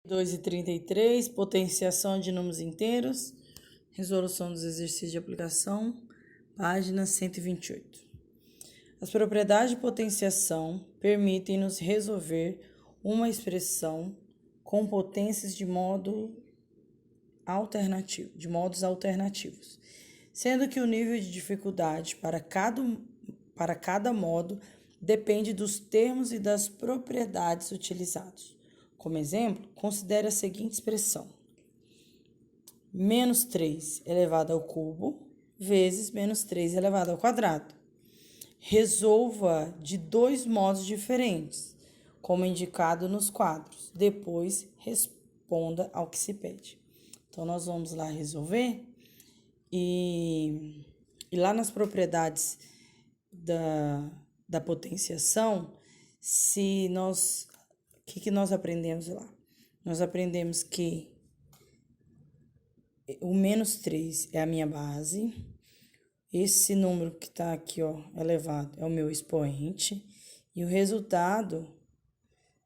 2,33, potenciação de números inteiros, resolução dos exercícios de aplicação, página 128. As propriedades de potenciação permitem-nos resolver uma expressão com potências de modos alternativos, sendo que o nível de dificuldade para cada modo depende dos termos e das propriedades utilizados. Como exemplo, considere a seguinte expressão: menos 3 elevado ao cubo vezes menos 3 elevado ao quadrado. Resolva de dois modos diferentes, como indicado nos quadros. Depois, responda ao que se pede. Então, nós vamos lá resolver e lá nas propriedades da potenciação, o que nós aprendemos lá? Nós aprendemos que o menos 3 é a minha base, esse número que está aqui, elevado, é o meu expoente, e o resultado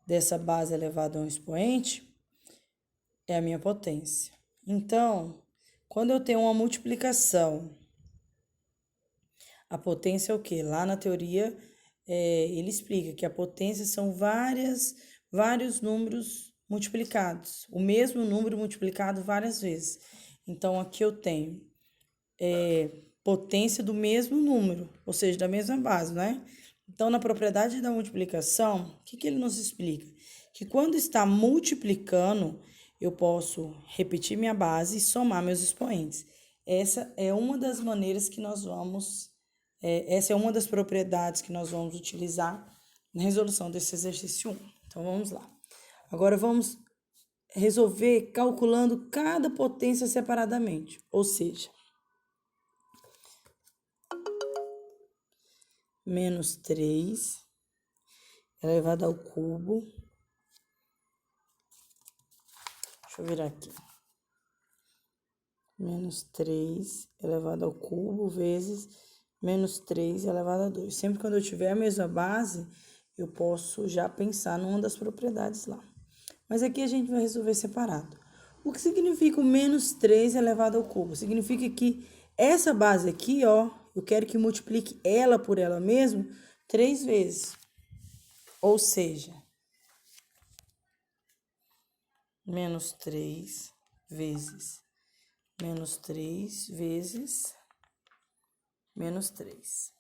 dessa base elevada a um expoente é a minha potência. Então, quando eu tenho uma multiplicação, a potência é o quê? Lá na teoria, ele explica que a potência são vários números multiplicados, o mesmo número multiplicado várias vezes. Então, aqui eu tenho potência do mesmo número, ou seja, da mesma base, né? Então, na propriedade da multiplicação, o que ele nos explica? Que quando está multiplicando, eu posso repetir minha base e somar meus expoentes. Essa é uma das maneiras que nós vamos... essa é uma das propriedades que nós vamos utilizar na resolução desse exercício 1. Então, vamos lá. Agora, vamos resolver calculando cada potência separadamente, ou seja, menos 3 elevado ao cubo. Deixa eu virar aqui. Menos 3 elevado ao cubo vezes menos 3 elevado a 2. Sempre quando eu tiver a mesma base, eu posso já pensar numa das propriedades lá. Mas aqui a gente vai resolver separado. O que significa o menos 3 elevado ao cubo? Significa que essa base aqui, eu quero que multiplique ela por ela mesma 3 vezes. Ou seja, menos 3 vezes menos 3 vezes menos 3,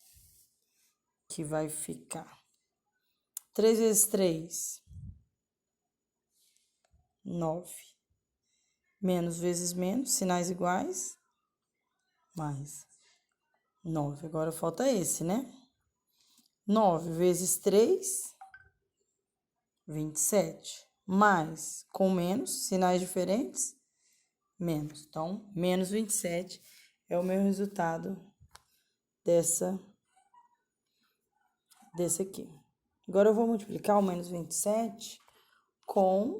que vai ficar 3 vezes 3, 9, menos vezes menos, sinais iguais, mais 9. Agora falta esse, né? 9 vezes 3, 27, mais com menos, sinais diferentes, menos. Então, menos 27 é o meu resultado desse aqui. Agora, eu vou multiplicar o menos 27 com...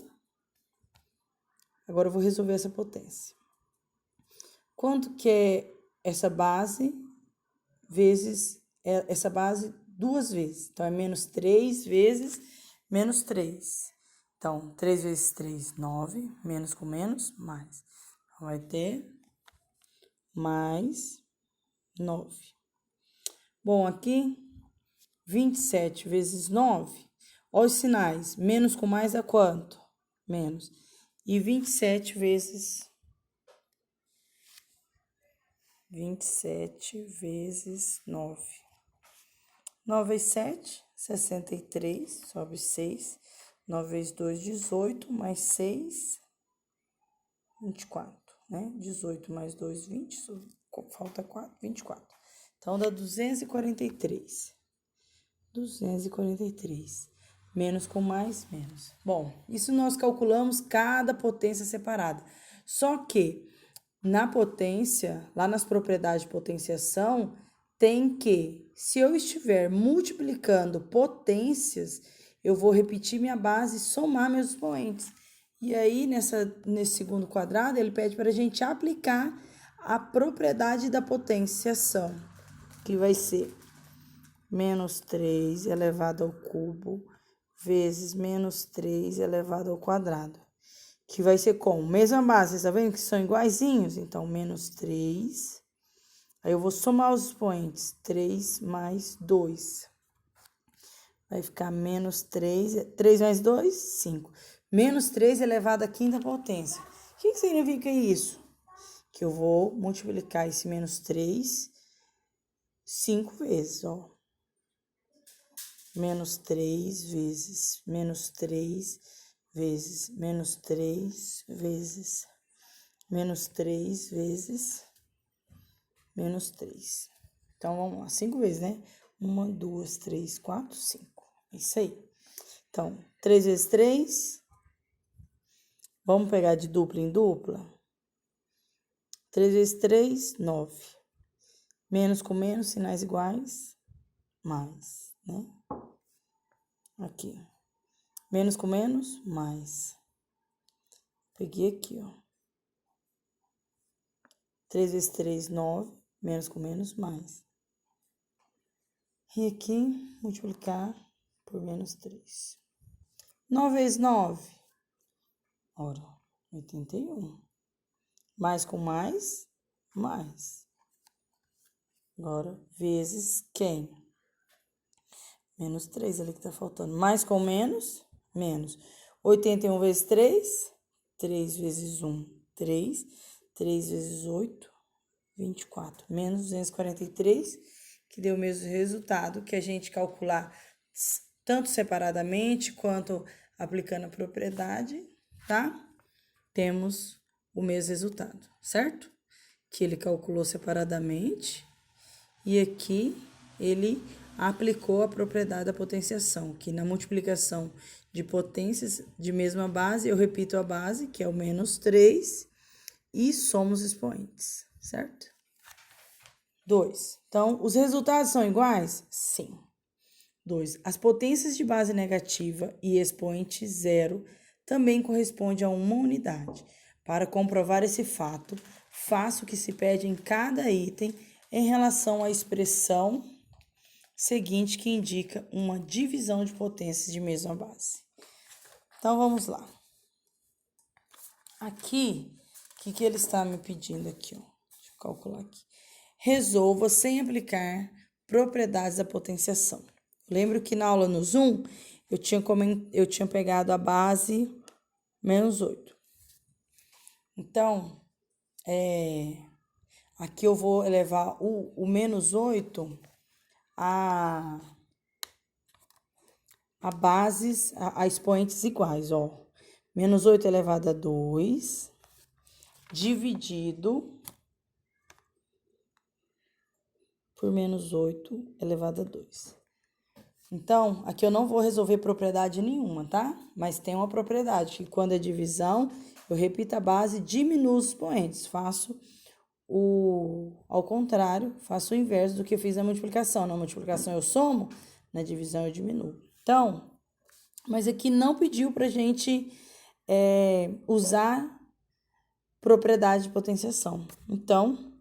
Agora, eu vou resolver essa potência. Quanto que é essa base vezes... essa base duas vezes. Então, é menos 3 vezes menos 3. Então, 3 vezes 3, 9. Menos com menos, mais. Então, vai ter mais 9. Bom, aqui, 27 vezes 9. Olha os sinais. Menos com mais dá quanto? Menos. E 27 vezes 9. 9 vezes 7, 63, sobe 6. 9 vezes 2, 18, mais 6, 24, né? 18 mais 2, 20, falta 4, 24. Então, dá 243. 243. Menos com mais, menos. Bom, isso nós calculamos cada potência separada. Só que, na potência, lá nas propriedades de potenciação, tem que, se eu estiver multiplicando potências, eu vou repetir minha base e somar meus expoentes. E aí, nesse segundo quadrado, ele pede para a gente aplicar a propriedade da potenciação, que vai ser menos 3 elevado ao cubo vezes menos 3 elevado ao quadrado. que vai ser como? Mesma base, vocês tá vendo que são iguaizinhos? Então, menos 3. Aí, eu vou somar os expoentes. 3 mais 2. Vai ficar menos 3. 3 mais 2, 5. Menos 3 elevado à quinta potência. O que significa isso? Que eu vou multiplicar esse menos 3 5 vezes, ó. Menos 3 vezes, menos 3 vezes, menos 3 vezes, menos 3 vezes, menos 3. Então, vamos lá, 5 vezes, né? 1, 2, 3, 4, 5. É isso aí. Então, 3 vezes 3. Vamos pegar de dupla em dupla? 3 vezes 3, 9. Menos com menos, sinais iguais, mais, né? Aqui. Menos com menos, mais. Peguei aqui, ó. 3 vezes 3, 9. Menos com menos, mais. E aqui, multiplicar por menos 3. 9 vezes 9. Ora, 81. Mais com mais, mais. Agora, vezes quem? Menos 3 ali que tá faltando. Mais com menos, menos. 81 vezes 3, 3 vezes 1, 3. 3 vezes 8, 24. Menos 243, que deu o mesmo resultado que a gente calcular tanto separadamente quanto aplicando a propriedade, tá? Temos o mesmo resultado, certo? Que ele calculou separadamente e aqui ele aplicou a propriedade da potenciação, que na multiplicação de potências de mesma base, eu repito a base, que é o menos 3, e somos expoentes, certo? 2. Então, os resultados são iguais? Sim. 2. As potências de base negativa e expoente zero também correspondem a uma unidade. Para comprovar esse fato, faço o que se pede em cada item em relação à expressão seguinte, que indica uma divisão de potências de mesma base. Então, vamos lá. Aqui, o que ele está me pedindo aqui, ó? Deixa eu calcular aqui. Resolva sem aplicar propriedades da potenciação. Lembro que na aula no Zoom, eu tinha pegado a base menos 8. Então, aqui eu vou elevar o menos 8 a bases, a expoentes iguais, ó. Menos 8 elevado a 2, dividido por menos 8 elevado a 2. Então, aqui eu não vou resolver propriedade nenhuma, tá? Mas tem uma propriedade, que quando é divisão, eu repito a base, diminuo os expoentes. Faço ao contrário, faço o inverso do que eu fiz na multiplicação. Na multiplicação eu somo, na divisão eu diminuo. Então, mas aqui não pediu pra gente usar propriedade de potenciação. Então,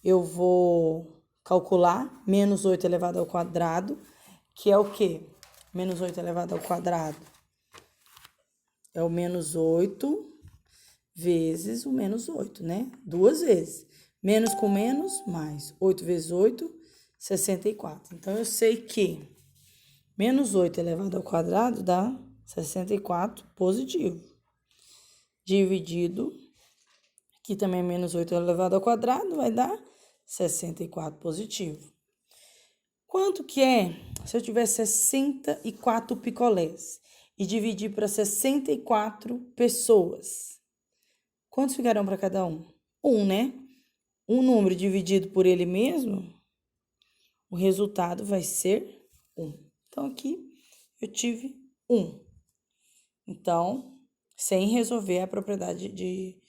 eu vou calcular menos 8 elevado ao quadrado, que é o quê? Menos 8 elevado ao quadrado é o menos 8 vezes o menos 8, né? 2 vezes. Menos com menos, mais. 8 vezes 8, 64. Então, eu sei que menos 8 elevado ao quadrado dá 64 positivo. Dividido, aqui também menos 8 elevado ao quadrado vai dar 64 positivo. Quanto que é se eu tiver 64 picolés e dividir para 64 pessoas? Quantos ficarão para cada um? 1, né? Um número dividido por ele mesmo, o resultado vai ser 1. Então, aqui eu tive 1. Então, sem resolver a propriedade de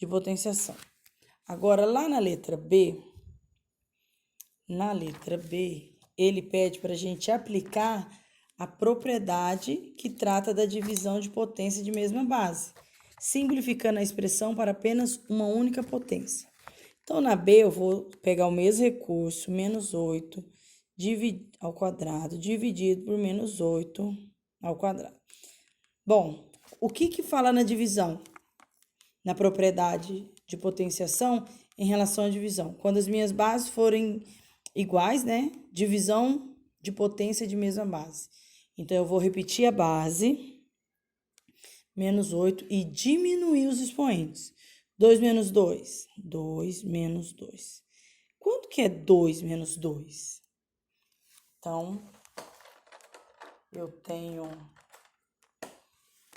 potenciação. Agora, lá na letra B, ele pede para a gente aplicar a propriedade que trata da divisão de potência de mesma base, simplificando a expressão para apenas uma única potência. Então, na B, eu vou pegar o mesmo recurso, menos 8 ao quadrado, dividido por menos 8 ao quadrado. Bom, o que fala na divisão? na propriedade de potenciação em relação à divisão. Quando as minhas bases forem iguais, né? Divisão de potência de mesma base. Então, eu vou repetir a base, menos 8, e diminuir os expoentes. 2 menos 2, 2 menos 2. Quanto que é 2 menos 2? Então, eu tenho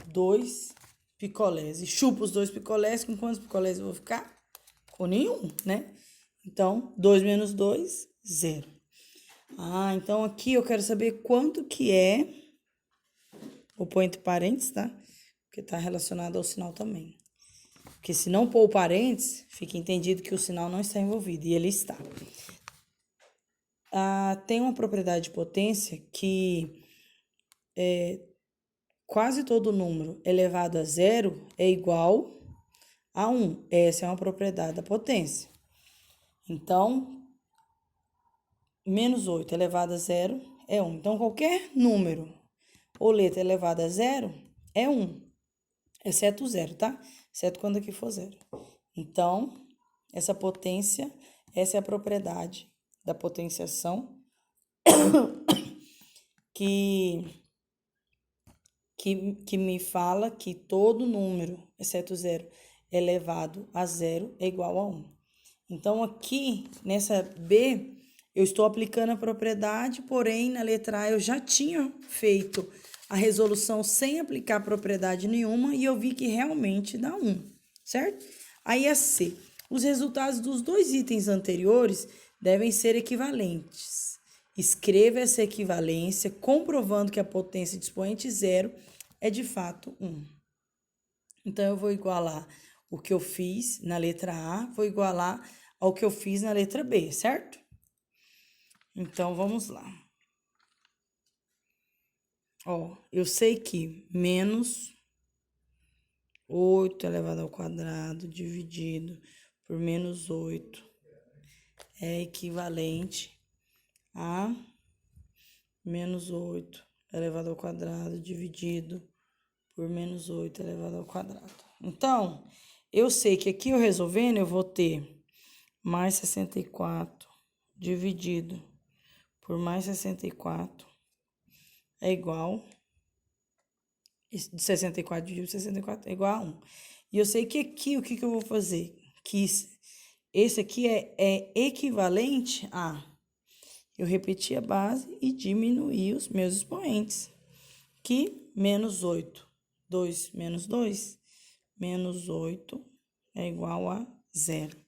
2 picolés. E chupo os 2 picolés, com quantos picolés eu vou ficar? Com nenhum, né? Então, 2 menos 2, 0. Ah, então aqui eu quero saber quanto que é, vou pôr entre parênteses, tá? Porque tá relacionado ao sinal também. Porque se não pôr o parênteses, fica entendido que o sinal não está envolvido, e ele está. Tem uma propriedade de potência que quase todo número elevado a 0 é igual a 1. Essa é uma propriedade da potência. Então, menos 8 elevado a 0 é 1. Então, qualquer número ou letra elevada a 0 é 1. Exceto o 0, tá? Exceto quando aqui for 0. Então, essa potência, essa é a propriedade da potenciação que me fala que todo número, exceto 0, elevado a 0 é igual a 1. Então, aqui, nessa B, eu estou aplicando a propriedade, porém, na letra A eu já tinha feito a resolução sem aplicar propriedade nenhuma e eu vi que realmente dá 1, certo? Aí a C. Os resultados dos 2 itens anteriores devem ser equivalentes. Escreva essa equivalência, comprovando que a potência de expoente 0 é de fato 1. Então, eu vou igualar o que eu fiz na letra A, vou igualar ao que eu fiz na letra B, certo? Então, vamos lá. Ó, eu sei que menos 8 elevado ao quadrado dividido por menos 8 é equivalente a menos 8 elevado ao quadrado dividido por menos 8 elevado ao quadrado. Então, eu sei que aqui eu resolvendo, eu vou ter mais 64 dividido por mais 64 é igual... De 64 dividido por 64 é igual a 1. E eu sei que aqui, o que eu vou fazer? Que esse aqui é equivalente a... Eu repetir a base e diminuir os meus expoentes. Que menos 8. 2 menos 2. Menos 8 é igual a 0.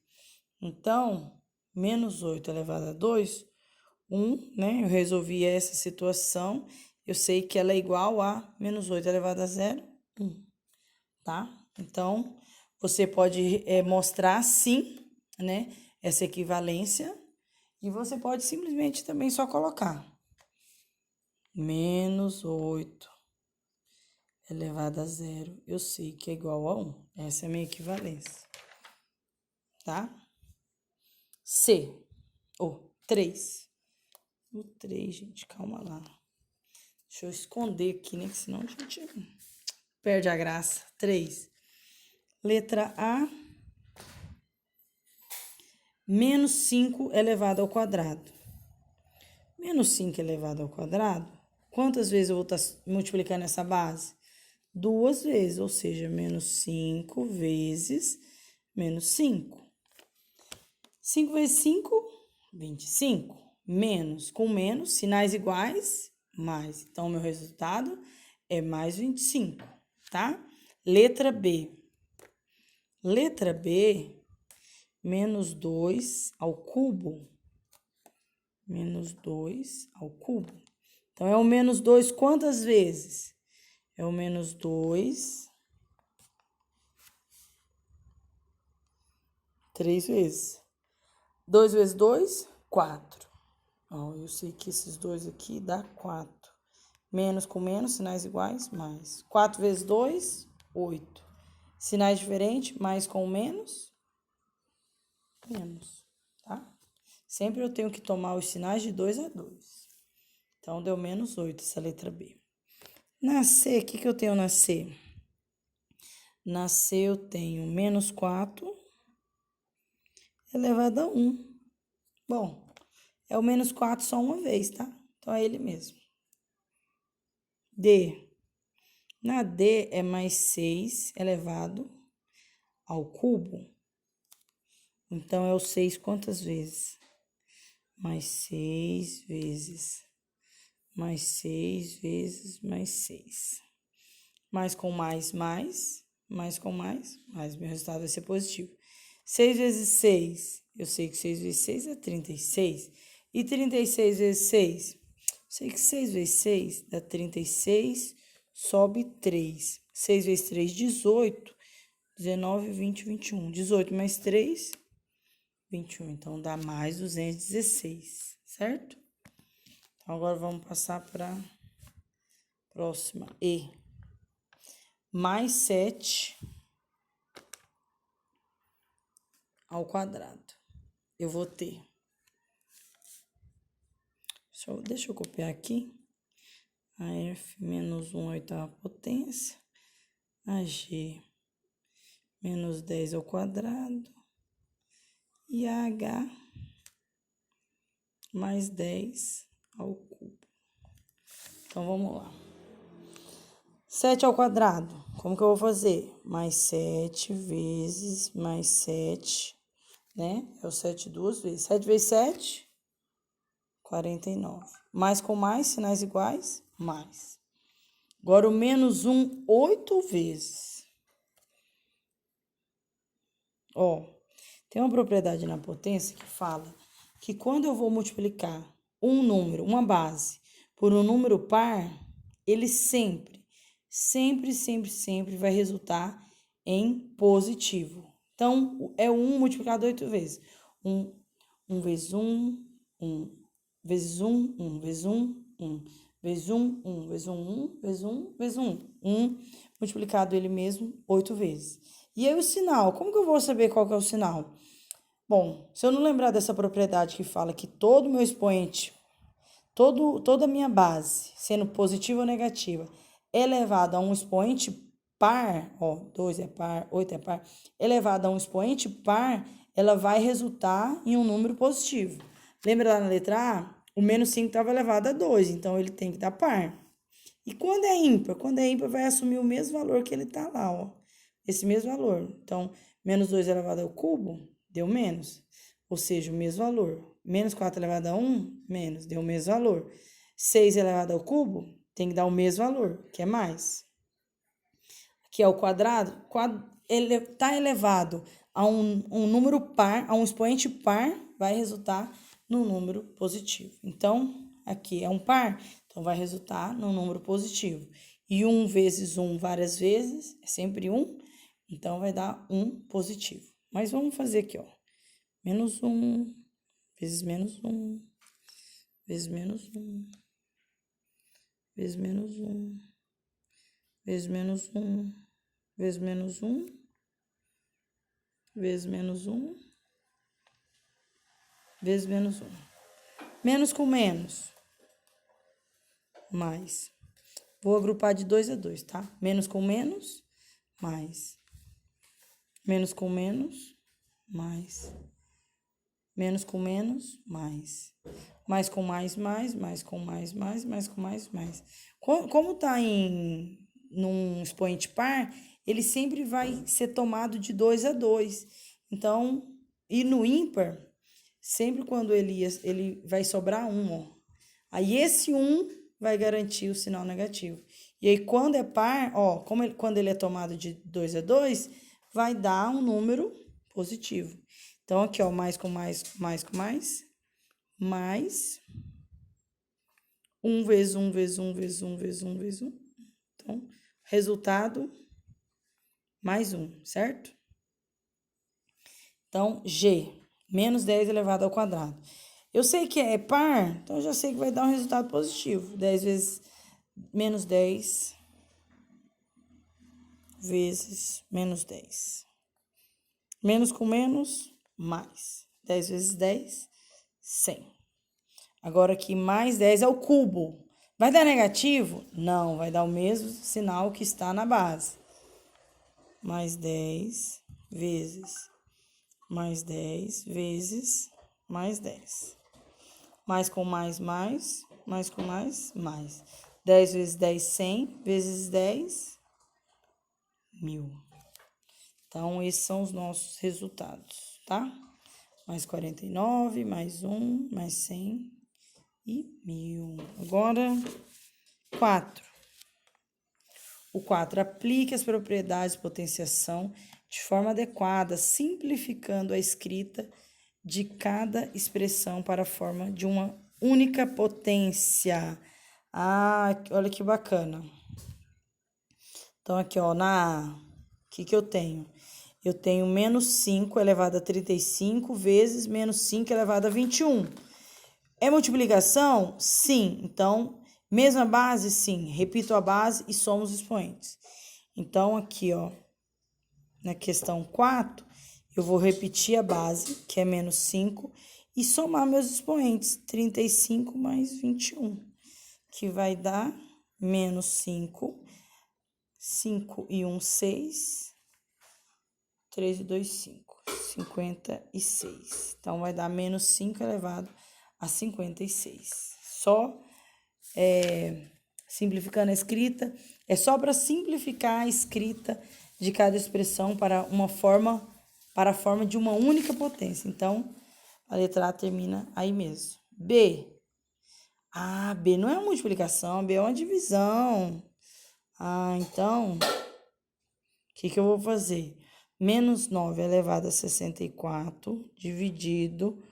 Então, menos 8 elevado a 2, 1, né? Eu resolvi essa situação. Eu sei que ela é igual a menos 8 elevado a 0, 1, tá? Então, você pode mostrar, sim, né, essa equivalência, e você pode simplesmente também só colocar menos 8 elevado a 0, eu sei que é igual a 1. Essa é a minha equivalência, tá? C, ou 3. O 3, gente, calma lá. Deixa eu esconder aqui, né? Que senão a gente perde a graça. 3. Letra A. Menos 5 elevado ao quadrado. Menos 5 elevado ao quadrado. Quantas vezes eu vou estar multiplicando essa base? 2 vezes, ou seja, menos 5 vezes menos 5. 5 vezes 5, 25. Menos com menos, sinais iguais, mais. Então, o meu resultado é mais 25, tá? Letra B. Letra B, menos 2 ao cubo. Menos 2 ao cubo. Então, é o menos 2 quantas vezes? É o menos 2, 3 vezes. 2 vezes 2, 4. Ó, eu sei que esses dois aqui dá 4. Menos com menos, sinais iguais, mais. 4 vezes 2, 8. Sinais diferentes, mais com menos, menos, tá? Sempre eu tenho que tomar os sinais de 2 a 2. Então, deu menos 8 essa letra B. Na C, o que eu tenho na C? Na C eu tenho menos 4 elevado a 1. Bom, é o menos 4 só uma vez, tá? Então, é ele mesmo. D. Na D é mais 6 elevado ao cubo. Então, é o 6 quantas vezes? Mais 6 vezes. Mais 6 vezes mais 6. Mais com mais, mais com mais. Meu resultado vai ser positivo. 6 vezes 6, eu sei que 6 vezes 6 é 36. E 36 vezes 6? Sei que 6 vezes 6 dá 36, sobe 3. 6 vezes 3, 18. 19, 20, 21. 18 mais 3, 21. Então, dá mais 216, certo? Então, agora vamos passar para a próxima. E. Mais 7 ao quadrado. Eu vou ter. Deixa eu copiar aqui. A F menos 1 à oitava potência. A G menos 10 ao quadrado. E a H mais 10 ao cubo. Então, vamos lá. 7 ao quadrado. Como que eu vou fazer? Mais 7 vezes mais 7, né? É o 7 duas vezes. 7 vezes 7, 49. Mais com mais, sinais iguais, mais. Agora, o menos 1, 8 vezes. Ó, tem uma propriedade na potência que fala que quando eu vou multiplicar um número, uma base, por um número par, ele sempre vai resultar em positivo. Então, é 1 multiplicado 8 vezes. 1 vezes 1, 1 vezes 1, 1 vezes 1, 1 vezes 1, 1 vezes 1, 1 vezes 1, vezes 1. 1 multiplicado ele mesmo 8 vezes. E aí o sinal, como que eu vou saber qual que é o sinal? Bom, se eu não lembrar dessa propriedade que fala que todo meu expoente, toda a minha base, sendo positiva ou negativa, elevado a um expoente par, ó, 2 é par, 8 é par, elevado a um expoente par, ela vai resultar em um número positivo. Lembra lá na letra A? O menos 5 estava elevado a 2, então ele tem que dar par. E quando é ímpar? Quando é ímpar, vai assumir o mesmo valor que ele está lá, ó. Esse mesmo valor. Então, menos 2 elevado ao cubo, deu menos. Ou seja, o mesmo valor. Menos 4 elevado a 1, menos, deu o mesmo valor. 6 elevado ao cubo, tem que dar o mesmo valor, que é mais. Aqui é o quadrado, ele está elevado a um número par, a um expoente par, vai resultar num número positivo. Então, aqui é um par, então vai resultar num número positivo. E 1 vezes 1 várias vezes, é sempre 1, então vai dar 1 positivo. Mas vamos fazer aqui, ó. Menos 1, vezes menos 1, vezes menos 1, vezes menos 1, vezes menos 1, vezes menos 1, vezes menos 1, vezes menos 1. Menos com menos, mais. Vou agrupar de 2 a 2, tá? Menos com menos, mais. Menos com menos, mais. Menos com menos, mais. Mais com mais, mais com mais, mais com mais, mais. Como tá num expoente par, ele sempre vai ser tomado de 2 a 2. Então, e no ímpar, sempre quando ele vai sobrar 1, ó. Aí esse 1 vai garantir o sinal negativo. E aí quando é par, ó, quando ele é tomado de 2 a 2, vai dar um número positivo. Então, aqui, ó, mais com mais, mais com mais, mais 1 vezes 1 vezes 1 vezes 1 vezes 1 vezes 1. Então, resultado, mais 1, certo? Então, G, menos 10 elevado ao quadrado. Eu sei que é par, então eu já sei que vai dar um resultado positivo. 10 vezes menos 10 vezes menos 10. Menos com menos, mais. 10 vezes 10, 100. Agora aqui, mais 10 ao cubo. Vai dar negativo? Não, vai dar o mesmo sinal que está na base. mais 10 vezes mais 10 vezes mais 10. Mais com mais com mais. 10 vezes 10, 100, vezes 10, 1000. Então, esses são os nossos resultados, tá? Mais 49, mais 1, mais 100 e 1000. Agora, 4. O 4, aplique as propriedades de potenciação de forma adequada, simplificando a escrita de cada expressão para a forma de uma única potência. Ah, olha que bacana. Então, aqui, ó, na A, o que eu tenho? Eu tenho menos 5 elevado a 35 vezes menos 5 elevado a 21. É multiplicação? Sim. Então, mesma base? Sim. Repito a base e somo os expoentes. Então, aqui, ó, na questão 4, eu vou repetir a base, que é menos 5, e somar meus expoentes, 35 mais 21, que vai dar menos 5, 5 e 1, 6, 3 e 2, 5, 56. Então, vai dar menos 5 elevado a 56. Só simplificando a escrita, é só para simplificar a escrita de cada expressão para a forma de uma única potência. Então, a letra A termina aí mesmo. B. Ah, B não é uma multiplicação, B é uma divisão. Ah, então, o que eu vou fazer? Menos 9 elevado a 64, dividido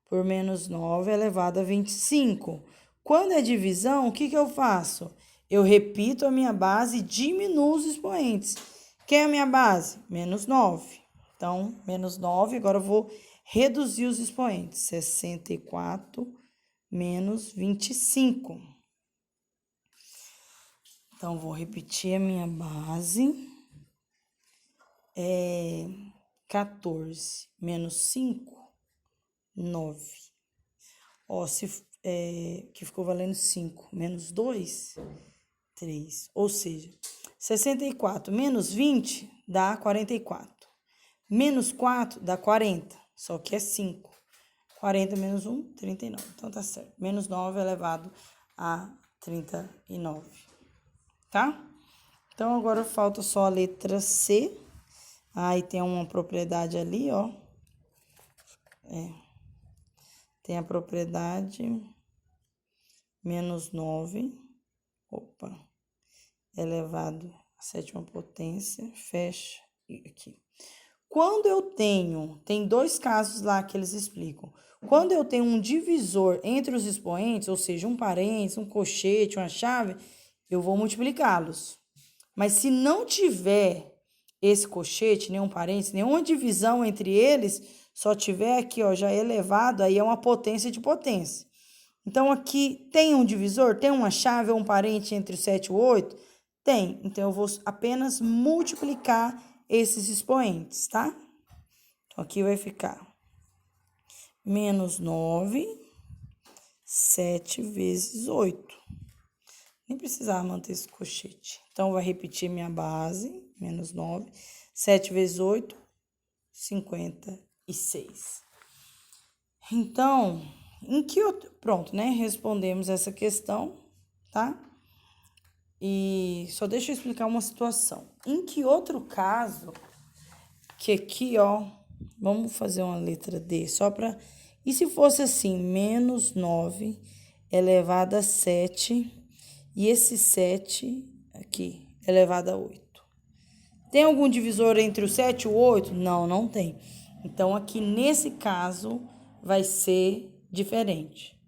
por menos 9 elevado a 25. Quando é divisão, o que eu faço? Eu repito a minha base e diminuo os expoentes. Quem é a minha base? Menos 9. Então, menos 9, agora eu vou reduzir os expoentes. 64 menos 25. Então, vou repetir a minha base. 14 menos 5, 9. Ó, que ficou valendo 5 menos 2, 3. Ou seja, 64 menos 20 dá 44. Menos 4 dá 40, só que é 5. 40 menos 1, 39. Então, tá certo. Menos 9 elevado a 39. Tá? Então, agora falta só a letra C. Aí tem uma propriedade ali, ó. Tem a propriedade menos 9, elevado à sétima potência, fecha aqui. Quando eu tem dois casos lá que eles explicam. Quando eu tenho um divisor entre os expoentes, ou seja, um parênteses, um colchete, uma chave, eu vou multiplicá-los. Mas se não tiver esse colchete, nenhum parênteses, nenhuma divisão entre eles, só tiver aqui, ó, já elevado, aí é uma potência de potência. Então, aqui tem um divisor, tem uma chave ou um parente entre o 7 e o 8? Tem. Então, eu vou apenas multiplicar esses expoentes, tá? Então, aqui vai ficar menos 9, 7 vezes 8. Nem precisava manter esse colchete. Então, vai repetir minha base, menos 9. 7 vezes 8, 56. Então, pronto, né? Respondemos essa questão, tá? E só deixa eu explicar uma situação. Em que outro caso, que aqui, ó, vamos fazer uma letra D, só para... E se fosse assim, menos 9 elevado a 7, e esse 7 aqui, elevado a 8. Tem algum divisor entre o 7 e o 8? Não, não tem. Então, aqui nesse caso, vai ser diferente.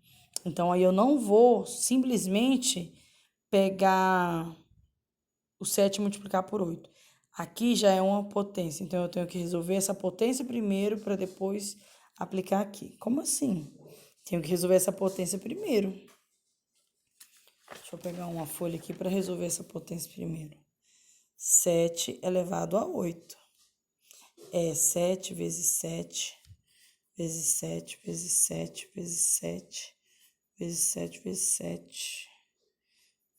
Então, aí eu não vou simplesmente pegar o 7 e multiplicar por 8. Aqui já é uma potência, então eu tenho que resolver essa potência primeiro para depois aplicar aqui. Como assim? Tenho que resolver essa potência primeiro. Deixa eu pegar uma folha aqui para resolver essa potência primeiro. 7 elevado a 8. É 7 vezes 7, vezes 7, vezes 7, vezes 7, vezes 7, vezes 7,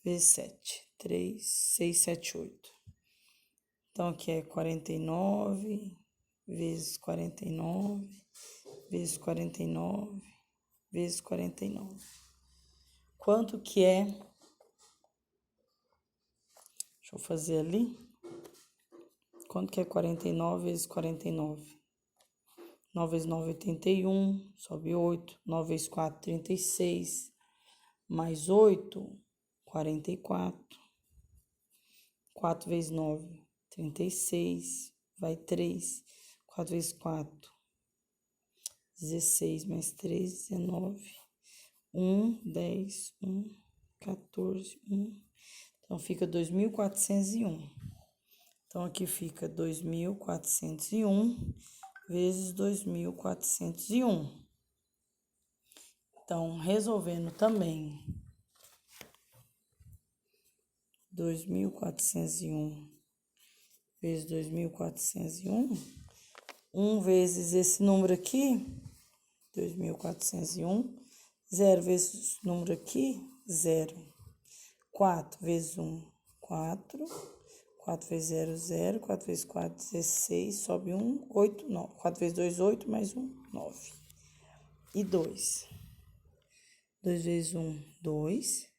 vezes 7. 3, 6, 7, 8. Então, aqui é 49 vezes 49 vezes 49 vezes 49. Quanto que é? Deixa eu fazer ali. Quanto que é 49 vezes 49? 9 vezes 9, 81, sobe 8. 9 vezes 4, 36. Mais 8, 44. 4 vezes 9, 36. Vai 3. 4 vezes 4, 16. Mais 3, 19. 1, 10, 1, 14, 1. Então, fica 2.401. Então, aqui fica 2.401 vezes 2.401. Então, resolvendo também 2.401 vezes 2.401, 1 vezes esse número aqui, 2.401, 0 vezes esse número aqui, 0. 4 vezes 1, 4. 4 vezes 0, 0. 4 vezes 4, 16. Sobe 1, 8, 9. 4 vezes 2, 8. Mais 1, 9. E 2. 2 vezes 1, 2.